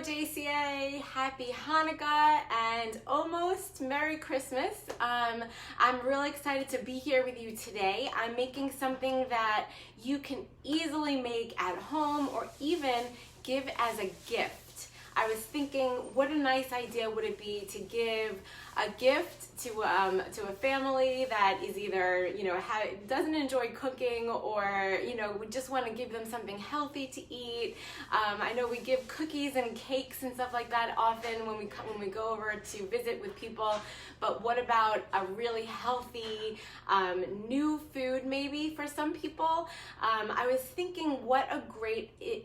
JCA, happy Hanukkah and almost Merry Christmas. I'm really excited to be here with you today. I'm making something that you can easily make at home or even give as a gift. I was thinking, what a nice idea would it be to give a gift to a family that is either, doesn't enjoy cooking, or, we just want to give them something healthy to eat. I know we give cookies and cakes and stuff like that often when we go over to visit with people, but what about a really healthy new food maybe for some people? I was thinking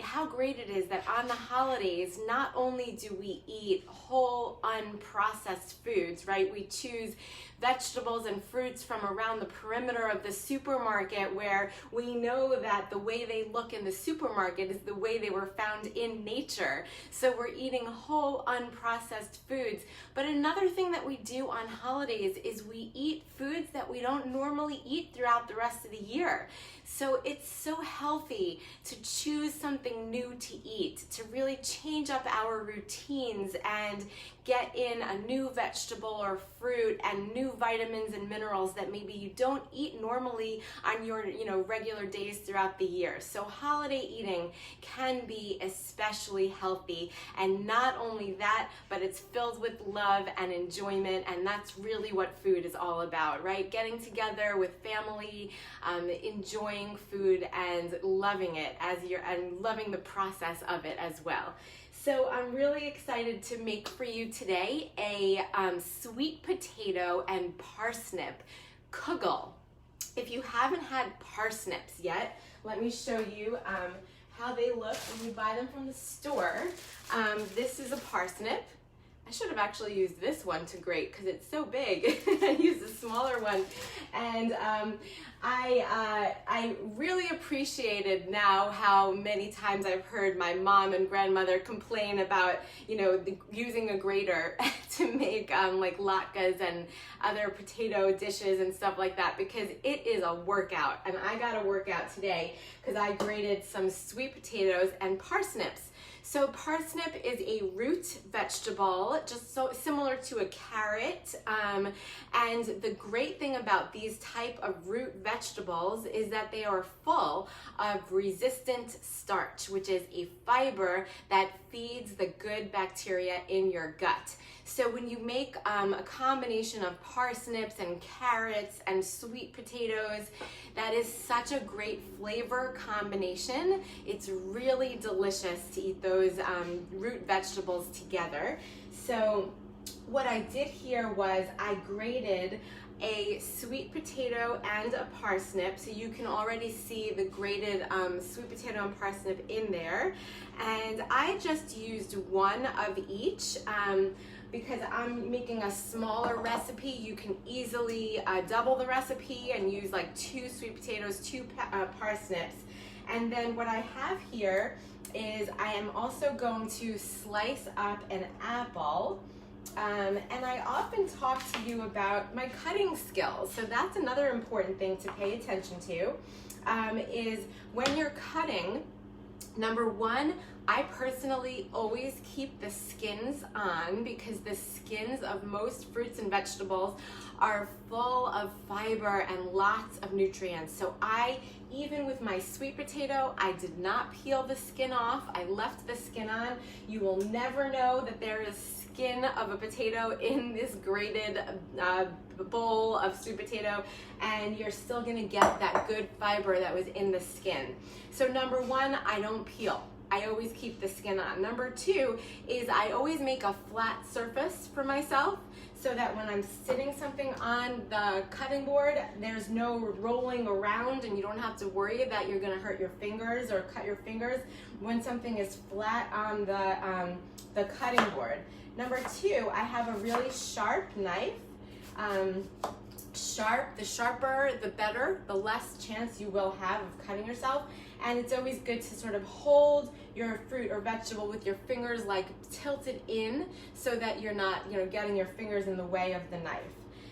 how great it is that on the holidays, not only do we eat whole unprocessed foods, right? We choose vegetables and fruits from around the perimeter of the supermarket, where we know that the way they look in the supermarket is the way they were found in nature. So we're eating whole unprocessed foods. But another thing that we do on holidays is we eat foods that we don't normally eat throughout the rest of the year. So it's so healthy to choose something new to eat, to really change up our routines and get in a new vegetable or fruit and new vitamins and minerals that maybe you don't eat normally on your regular days throughout the year. So holiday eating can be especially healthy, and not only that, but it's filled with love and enjoyment, and that's really what food is all about, right? Getting together with family, enjoying food and loving it and loving the process of it as well. So I'm really excited to make for you today a sweet potato and parsnip Kugel. If you haven't had parsnips yet, let me show you how they look when you buy them from the store. This is a parsnip. I should have actually used this one to grate because it's so big. I used a smaller one, and I really appreciated now how many times I've heard my mom and grandmother complain about using a grater to make like latkes and other potato dishes and stuff like that, because it is a workout, and I got a workout today because I grated some sweet potatoes and parsnips. So parsnip is a root vegetable, just so similar to a carrot. And the great thing about these type of root vegetables is that they are full of resistant starch, which is a fiber that feeds the good bacteria in your gut. So when you make a combination of parsnips and carrots and sweet potatoes, that is such a great flavor combination. It's really delicious to eat those root vegetables together. So what I did here was I grated a sweet potato and a parsnip, so you can already see the grated sweet potato and parsnip in there, and I just used one of each because I'm making a smaller recipe. You can easily double the recipe and use like 2 sweet potatoes, 2 parsnips. And then what I have here is I am also going to slice up an apple. And I often talk to you about my cutting skills. So that's another important thing to pay attention to, is when you're cutting, number one, I personally always keep the skins on, because the skins of most fruits and vegetables are full of fiber and lots of nutrients. So even with my sweet potato, I did not peel the skin off. I left the skin on. You will never know that there is skin of a potato in this grated bowl of sweet potato, and you're still gonna get that good fiber that was in the skin. So number one, I don't peel. I always keep the skin on. Number two is I always make a flat surface for myself, so that when I'm sitting something on the cutting board, there's no rolling around, and you don't have to worry that you're gonna hurt your fingers or cut your fingers when something is flat on the cutting board. Number two, I have a really sharp knife. The sharper, the better, the less chance you will have of cutting yourself. And it's always good to sort of hold your fruit or vegetable with your fingers like tilted in, so that you're not, getting your fingers in the way of the knife.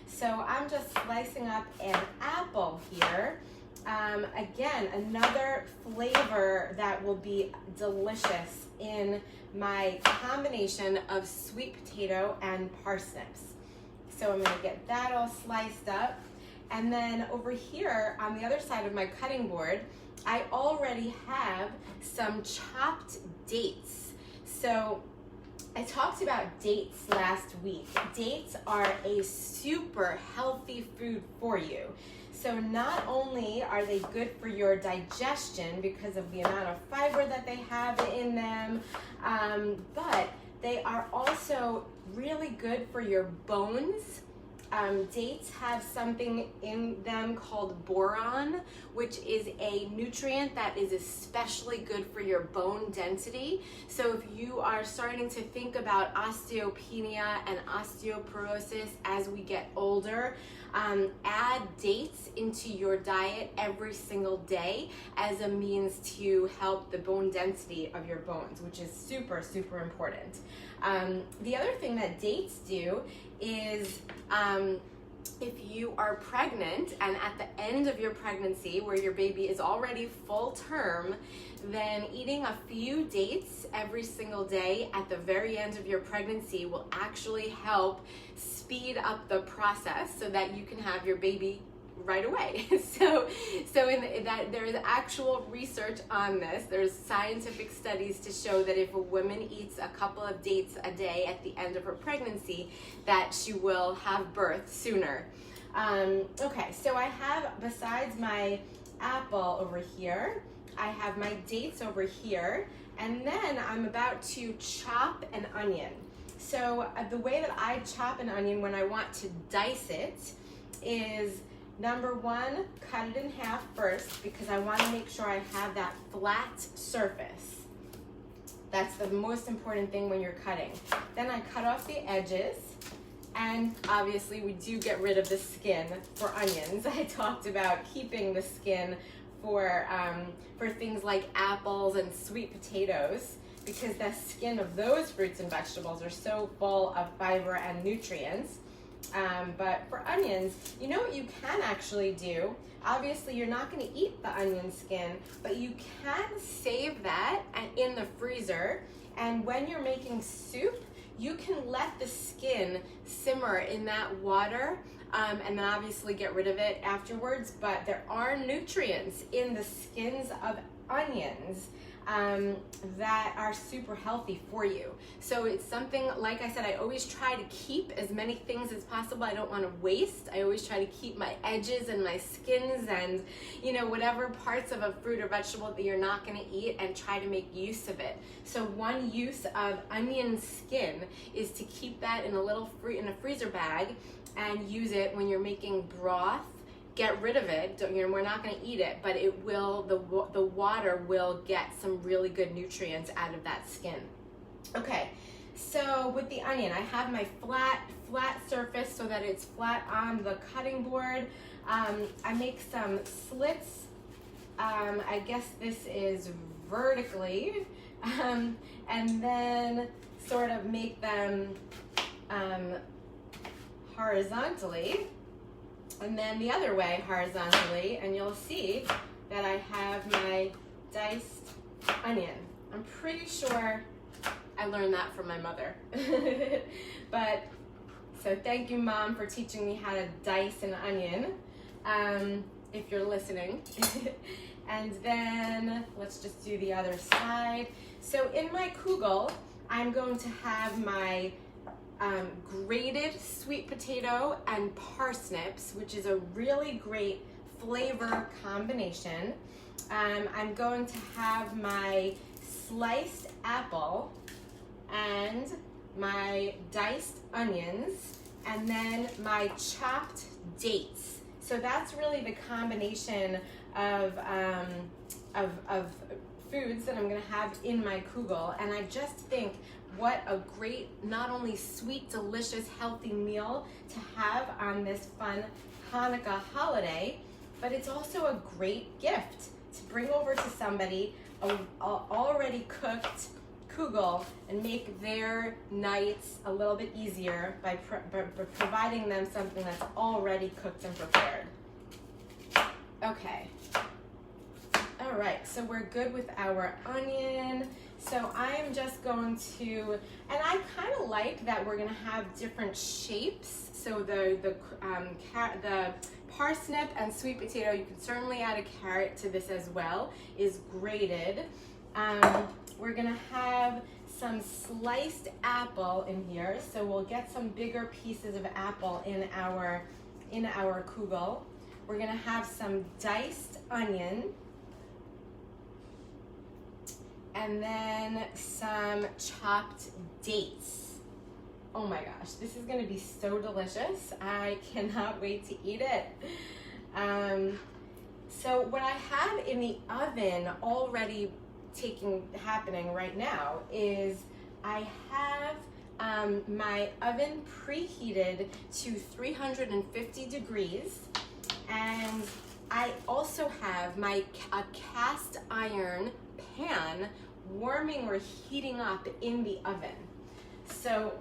So I'm just slicing up an apple here, Again, another flavor that will be delicious in my combination of sweet potato and parsnips. So I'm gonna get that all sliced up. And then over here on the other side of my cutting board, I already have some chopped dates. So I talked about dates last week. Dates are a super healthy food for you. So not only are they good for your digestion because of the amount of fiber that they have in them, but they are also really good for your bones. Dates have something in them called boron, which is a nutrient that is especially good for your bone density. So if you are starting to think about osteopenia and osteoporosis as we get older, add dates into your diet every single day as a means to help the bone density of your bones, which is super, super important. The other thing that dates do is if you are pregnant and at the end of your pregnancy where your baby is already full term, then eating a few dates every single day at the very end of your pregnancy will actually help speed up the process so that you can have your baby right away. So that there is actual research on this. There's scientific studies to show that if a woman eats a couple of dates a day at the end of her pregnancy, that she will have birth sooner. Okay, so I have, besides my apple over here, I have my dates over here, and then I'm about to chop an onion. So the way that I chop an onion when I want to dice it is, number one, cut it in half first because I want to make sure I have that flat surface. That's the most important thing when you're cutting. Then I cut off the edges, and obviously we do get rid of the skin for onions. I talked about keeping the skin for things like apples and sweet potatoes because the skin of those fruits and vegetables are so full of fiber and nutrients. But for onions, you know what you can actually do? Obviously, you're not going to eat the onion skin, but you can save that in the freezer. And when you're making soup, you can let the skin simmer in that water and then obviously get rid of it afterwards. But there are nutrients in the skins of onions that are super healthy for you. So it's something, like I said, I always try to keep as many things as possible. I don't want to waste. I always try to keep my edges and my skins and, you know, whatever parts of a fruit or vegetable that you're not going to eat, and try to make use of it. So one use of onion skin is to keep that in a freezer bag and use it when you're making broth. Get rid of it. We're not going to eat it, but it will. The water will get some really good nutrients out of that skin. Okay, so with the onion, I have my flat surface so that it's flat on the cutting board. I make some slits. I guess this is vertically, and then sort of make them horizontally. And then the other way horizontally, and you'll see that I have my diced onion. I'm pretty sure I learned that from my mother. But, so thank you, Mom, for teaching me how to dice an onion, if you're listening. And then let's just do the other side. So in my Kugel, I'm going to have my grated sweet potato and parsnips, which is a really great flavor combination. I'm going to have my sliced apple and my diced onions, and then my chopped dates. So that's really the combination of foods that I'm going to have in my Kugel, and I just think what a great, not only sweet, delicious, healthy meal to have on this fun Hanukkah holiday, but it's also a great gift to bring over to somebody a already cooked Kugel and make their nights a little bit easier by providing them something that's already cooked and prepared. Okay. All right, so we're good with our onion. So I am just going to, and I kind of like that we're gonna have different shapes. So the parsnip and sweet potato, you can certainly add a carrot to this as well, is grated. We're gonna have some sliced apple in here, so we'll get some bigger pieces of apple in our Kugel. We're gonna have some diced onion, and then some chopped dates. Oh my gosh, this is gonna be so delicious. I cannot wait to eat it. So what I have in the oven already happening right now is I have my oven preheated to 350 degrees, and I also have a cast iron pan warming or heating up in the oven. So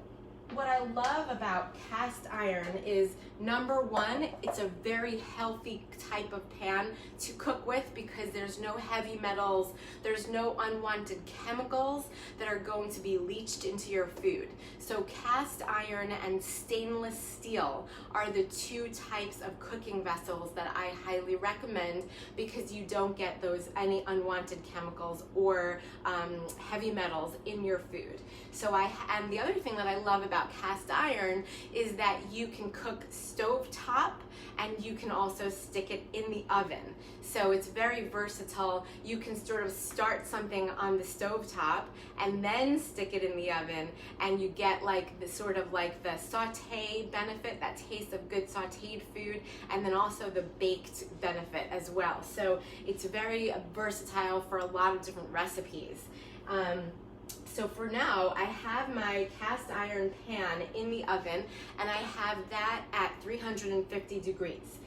what I love about cast iron is, number one, it's a very healthy type of pan to cook with because there's no heavy metals, there's no unwanted chemicals that are going to be leached into your food. So cast iron and stainless steel are the two types of cooking vessels that I highly recommend because you don't get any unwanted chemicals or heavy metals in your food. And the other thing that I love about cast iron is that you can cook stovetop and you can also stick it in the oven. So it's very versatile. You can sort of start something on the stovetop and then stick it in the oven, and you get like the sort of like the saute benefit, that taste of good sauteed food, and then also the baked benefit as well. So it's very versatile for a lot of different recipes. So for now, I have my cast iron pan in the oven, and I have that at 350 degrees.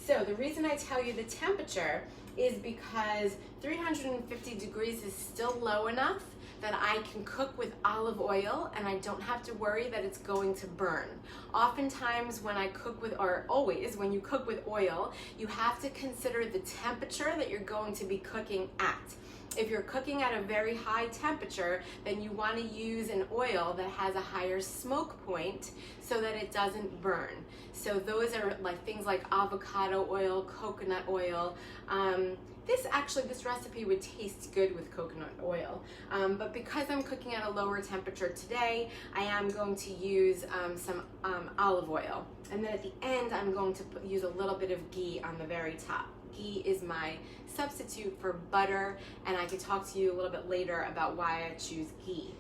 So the reason I tell you the temperature is because 350 degrees is still low enough that I can cook with olive oil and I don't have to worry that it's going to burn. Oftentimes when I cook with, or always when you cook with oil, you have to consider the temperature that you're going to be cooking at. If you're cooking at a very high temperature, then you want to use an oil that has a higher smoke point so that it doesn't burn. So those are like things like avocado oil, coconut oil. This recipe would taste good with coconut oil, but because I'm cooking at a lower temperature today, I am going to use some olive oil. And then at the end, I'm going to use a little bit of ghee on the very top. Ghee is my substitute for butter, and I can talk to you a little bit later about why I choose ghee.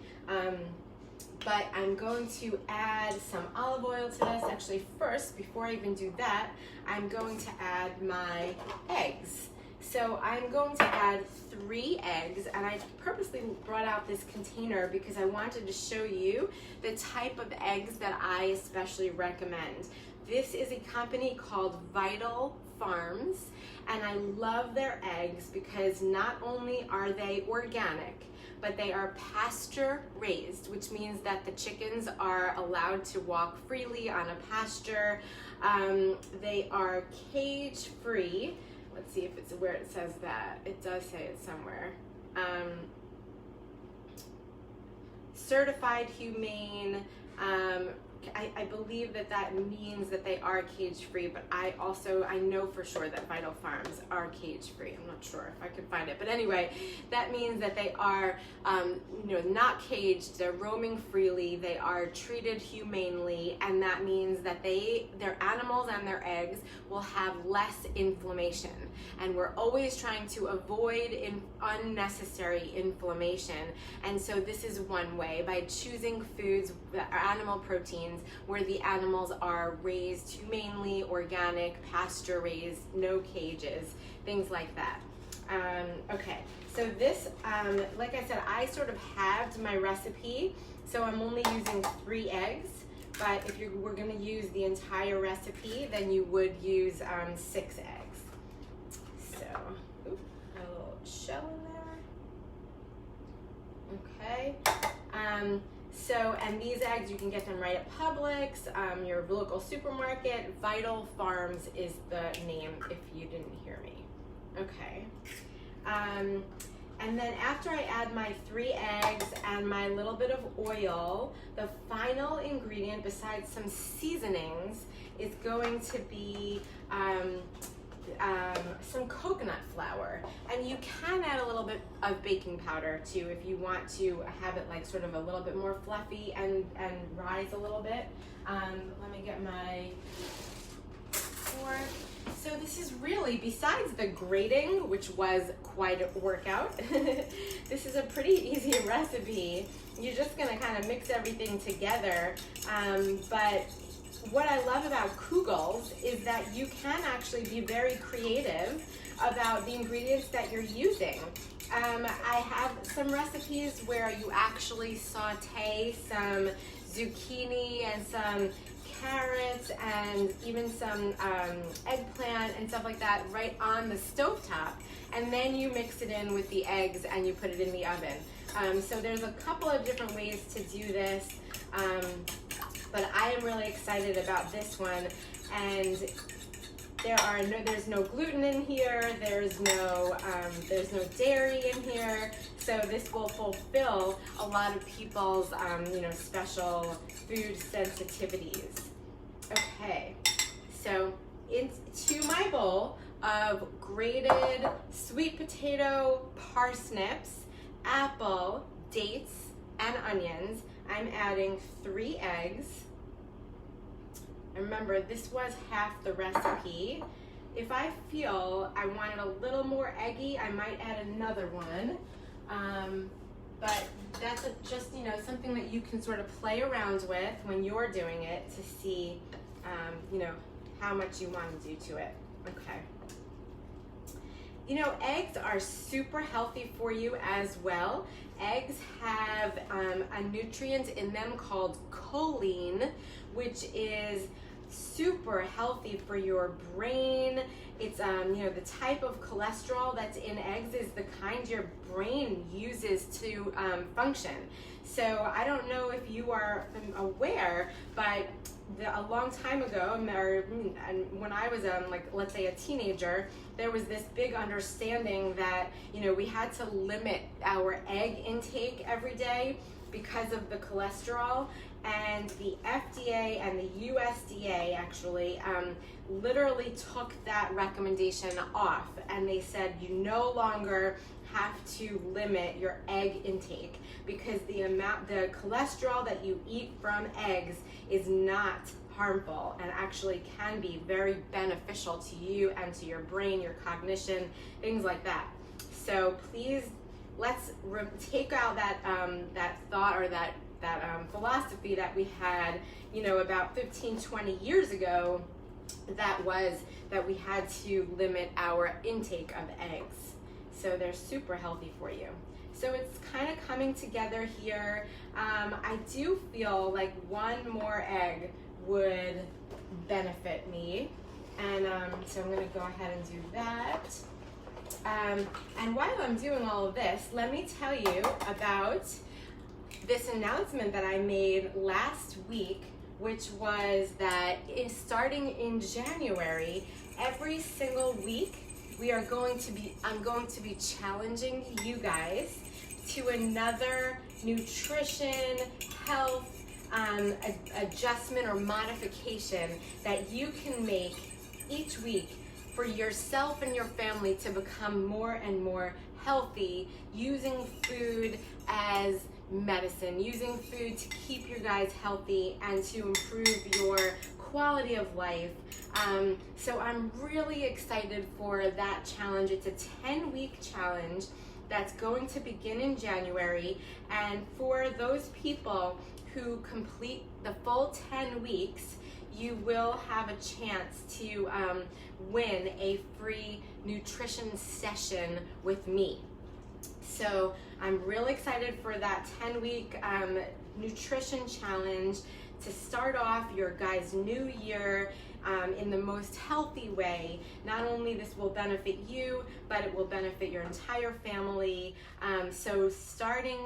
But I'm going to add some olive oil to this. Actually, first, before I even do that, I'm going to add my eggs. So I'm going to add 3 eggs, and I purposely brought out this container because I wanted to show you the type of eggs that I especially recommend. This is a company called Vital Farms, and I love their eggs because not only are they organic, but they are pasture raised, which means that the chickens are allowed to walk freely on a pasture. They are cage free. Let's see if it's where it says that. It does say it somewhere. Certified humane. I believe that means that they are cage free, but I know for sure that Vital Farms are cage free. I'm not sure if I could find it, but anyway, that means that they are not caged, they're roaming freely, they are treated humanely, and that means that their animals and their eggs will have less inflammation. And we're always trying to avoid unnecessary inflammation, and so this is one way, by choosing foods that are animal proteins where the animals are raised humanely, organic, pasture raised, no cages, things like that. Okay, so this, like I said, I sort of halved my recipe, so I'm only using 3 eggs, but if you were going to use the entire recipe, then you would use 6 eggs. So, a little shell in there. Okay. So, and these eggs, you can get them right at Publix, your local supermarket. Vital Farms is the name, if you didn't hear me. Okay. And then after I add my 3 eggs and my little bit of oil, the final ingredient besides some seasonings is going to be some coconut flour. And you can add a little bit of baking powder too if you want to have it like sort of a little bit more fluffy and rise a little bit. Let me get my fork. So this is really, besides the grating, which was quite a workout, this is a pretty easy recipe. You're just gonna kind of mix everything together. But what I love about Kugels is that you can actually be very creative about the ingredients that you're using. I have some recipes where you actually saute some zucchini and some carrots and even some eggplant and stuff like that right on the stovetop, and then you mix it in with the eggs and you put it in the oven. So there's a couple of different ways to do this, but I am really excited about this one. And there's no gluten in here, there's no dairy in here, so this will fulfill a lot of people's special food sensitivities. Okay, so into my bowl of grated sweet potato, parsnips, apple, dates, and onions, I'm adding 3 eggs. And remember, this was half the recipe. If I feel I want it a little more eggy, I might add another one. But that's just something that you can sort of play around with when you're doing it to see how much you want to do to it. Okay. Eggs are super healthy for you as well. Eggs have a nutrient in them called choline, which is super healthy for your brain. It's the type of cholesterol that's in eggs is the kind your brain uses to function. So I don't know if you are aware, but a long time ago, when I was let's say a teenager, there was this big understanding that we had to limit our egg intake every day because of the cholesterol. And the FDA and the USDA actually literally took that recommendation off, and they said you no longer have to limit your egg intake because the cholesterol that you eat from eggs is not harmful and actually can be very beneficial to you and to your brain, your cognition, things like that. So please, let's take out that thought or that philosophy that we had, about 15-20 years ago, that we had to limit our intake of eggs. So they're super healthy for you. So it's kind of coming together here. I do feel like one more egg would benefit me, and so I'm going to go ahead and do that. And while I'm doing all of this, let me tell you about this announcement that I made last week, which was that starting in January, every single week, I'm going to be challenging you guys to another nutrition, health, adjustment or modification that you can make each week for yourself and your family to become more and more healthy, using food as medicine, using food to keep you guys healthy and to improve your quality of life. So I'm really excited for that challenge. It's a 10-week challenge that's going to begin in January, and for those people who complete the full 10 weeks, you will have a chance to win a free nutrition session with me. So I'm really excited for that 10-week nutrition challenge to start off your guys' new year in the most healthy way. Not only this will benefit you, but it will benefit your entire family. So starting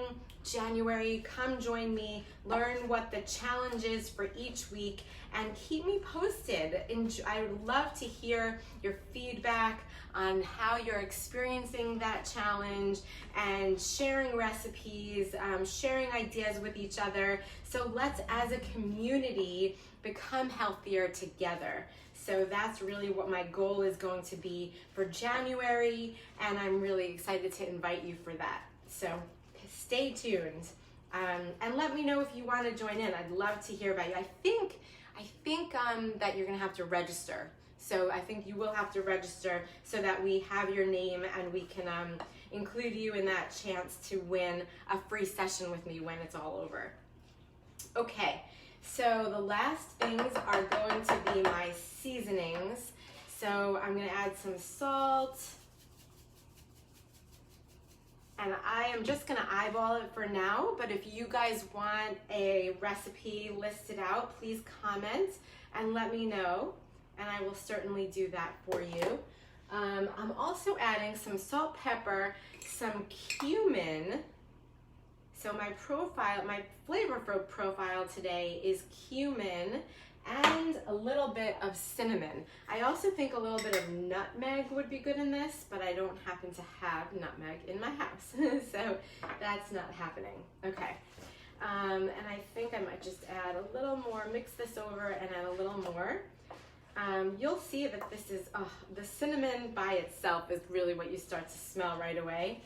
January. Come join me, learn what the challenge is for each week, and keep me posted. I would love to hear your feedback on how you're experiencing that challenge and sharing recipes, sharing ideas with each other. So let's, as a community, become healthier together. So that's really what my goal is going to be for January, and I'm really excited to invite you for that. So stay tuned, and let me know if you want to join in. I'd love to hear about you. I think that you're gonna have to register. So I think you will have to register so that we have your name and we can include you in that chance to win a free session with me when it's all over. Okay, so the last things are going to be my seasonings. So I'm gonna add some salt. And I am just gonna eyeball it for now, but if you guys want a recipe listed out, please comment and let me know, and I will certainly do that for you. I'm also adding some salt, pepper, some cumin. So my flavor profile today is cumin and a little bit of cinnamon. I also think a little bit of nutmeg would be good in this, but I don't happen to have nutmeg in my house, so that's not happening. Okay, and I think I might just add a little more, mix this over and add a little more. You'll see that this is, the cinnamon by itself is really what you start to smell right away,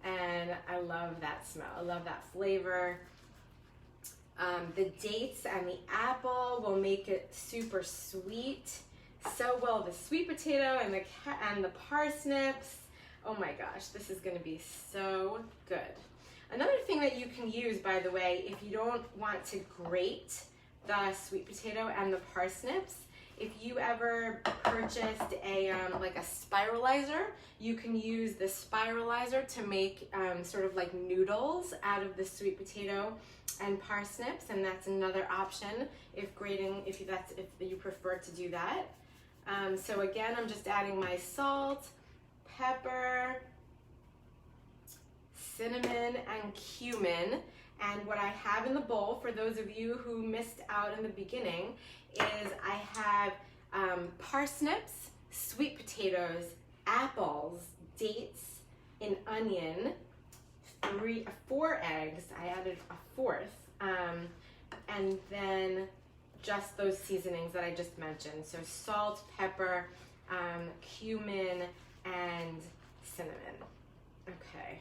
and I love that smell, I love that flavor. The dates and the apple will make it super sweet. So will the sweet potato and the parsnips. Oh my gosh, this is gonna be so good. Another thing that you can use, by the way, if you don't want to grate the sweet potato and the parsnips, if you ever purchased a like a spiralizer, you can use the spiralizer to make sort of like noodles out of the sweet potato and parsnips, and that's another option if you prefer to do that. So again, I'm just adding my salt, pepper, cinnamon, and cumin. And what I have in the bowl, for those of you who missed out in the beginning, is I have parsnips, sweet potatoes, apples, dates, an onion, 4 eggs. I added a 4th, and then just those seasonings that I just mentioned. So salt, pepper, cumin, and cinnamon. Okay.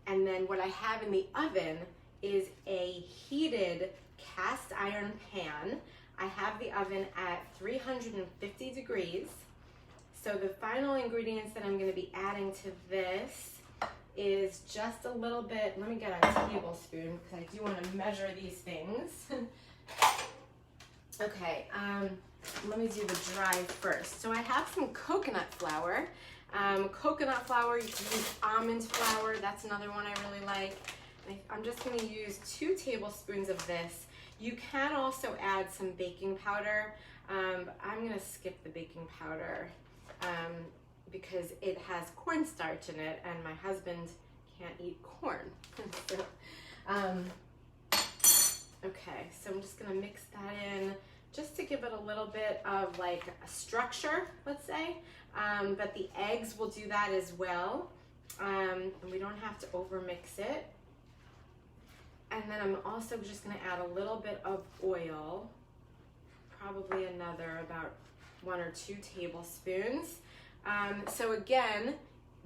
And then what I have in the oven is a heated cast iron pan. I have the oven at 350 degrees. So the final ingredients that I'm going to be adding to this is just a little bit, let me get a tablespoon because I do want to measure these things. Okay, let me do the dry first. So I have some coconut flour. Coconut flour, you can use almond flour, that's another one I really like. I'm just going to use 2 tablespoons of this. You can also add some baking powder. I'm going to skip the baking powder because it has cornstarch in it, and my husband can't eat corn. So, okay, so I'm just going to mix that in just to give it a little bit of like a structure, let's say. But the eggs will do that as well, and we don't have to overmix it. And then I'm also just going to add a little bit of oil, probably another about 1 or 2 tablespoons. So again,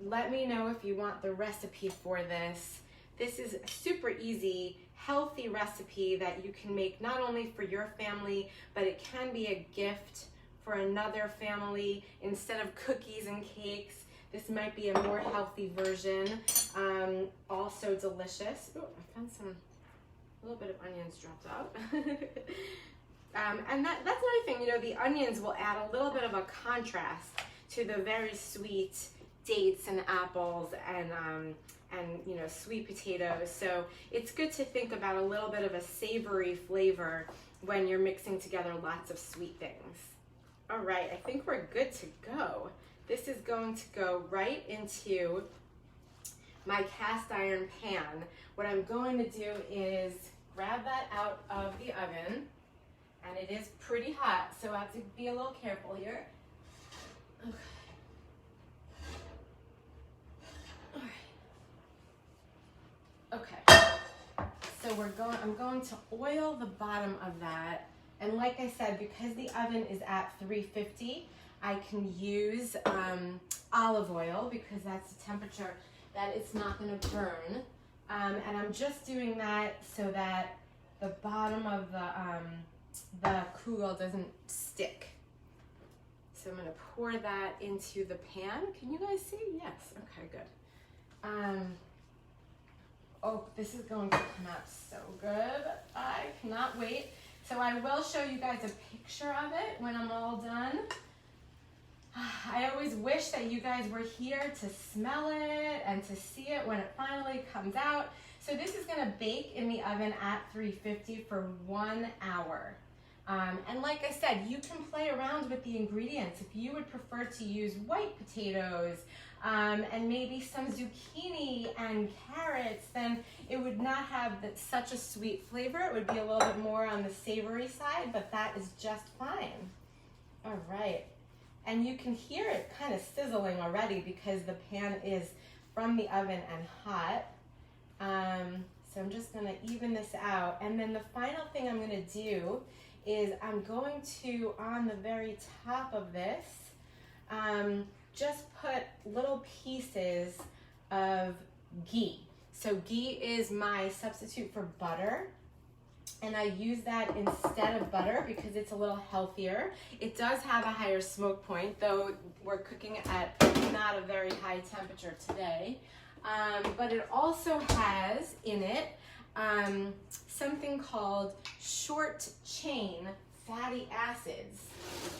let me know if you want the recipe for this. This is a super easy, healthy recipe that you can make not only for your family, but it can be a gift for another family. Instead of cookies and cakes, this might be a more healthy version. Also delicious. Oh, I found a little bit of onions dropped out. And that's another thing, you know, the onions will add a little bit of a contrast to the very sweet dates and apples and you know, sweet potatoes. So it's good to think about a little bit of a savory flavor when you're mixing together lots of sweet things. All right, I think we're good to go. This is going to go right into my cast iron pan, what I'm going to do is grab that out of the oven, and it is pretty hot, so I have to be a little careful here. Okay. All right. Okay. So I'm going to oil the bottom of that, and like I said, because the oven is at 350, I can use olive oil because that's the temperature that it's not going to burn. And I'm just doing that so that the bottom of the Kugel doesn't stick. So I'm going to pour that into the pan. Can you guys see? Yes. Okay, good. Oh, this is going to come out so good. I cannot wait. So I will show you guys a picture of it when I'm all done. I always wish that you guys were here to smell it and to see it when it finally comes out. So this is gonna bake in the oven at 350 for 1 hour. And like I said, you can play around with the ingredients. If you would prefer to use white potatoes and maybe some zucchini and carrots, then it would not have such a sweet flavor. It would be a little bit more on the savory side, but that is just fine. All right. And you can hear it kind of sizzling already because the pan is from the oven and hot. So I'm just gonna even this out. And then the final thing I'm gonna do is I'm going to, on the very top of this, just put little pieces of ghee. So ghee is my substitute for butter. And I use that instead of butter because it's a little healthier. It does have a higher smoke point, though we're cooking at not a very high temperature today. But it also has in it something called short chain fatty acids.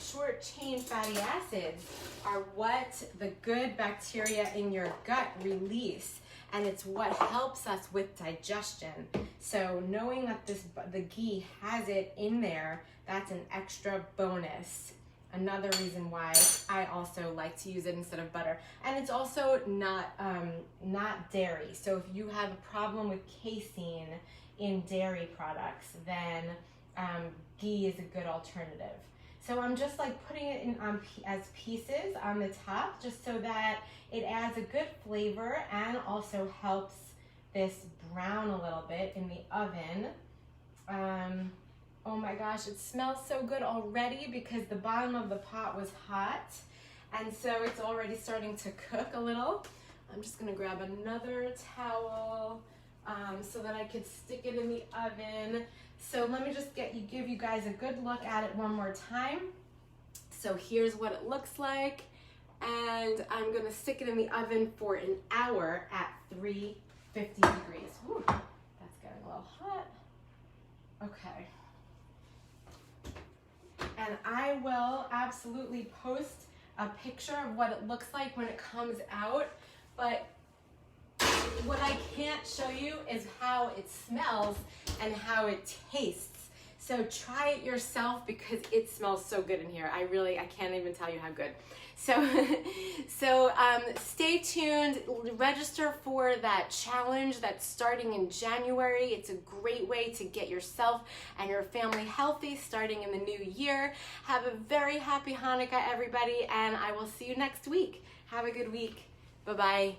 Short chain fatty acids are what the good bacteria in your gut release, and it's what helps us with digestion. So knowing that the ghee has it in there, that's an extra bonus. Another reason why I also like to use it instead of butter. And it's also not dairy. So if you have a problem with casein in dairy products, then ghee is a good alternative. So I'm just like putting it in as pieces on the top, just so that it adds a good flavor and also helps this brown a little bit in the oven. Oh my gosh, it smells so good already because the bottom of the pot was hot. And so it's already starting to cook a little. I'm just gonna grab another towel so that I could stick it in the oven. So let me just give you guys a good look at it one more time. So here's what it looks like. And I'm gonna stick it in the oven for an hour at 350 degrees. Ooh, that's getting a little hot. Okay. And I will absolutely post a picture of what it looks like when it comes out, but what I can't show you is how it smells and how it tastes. So try it yourself because it smells so good in here. I can't even tell you how good. So stay tuned, register for that challenge that's starting in January. It's a great way to get yourself and your family healthy starting in the new year. Have a very happy Hanukkah, everybody, and I will see you next week. Have a good week. Bye-bye.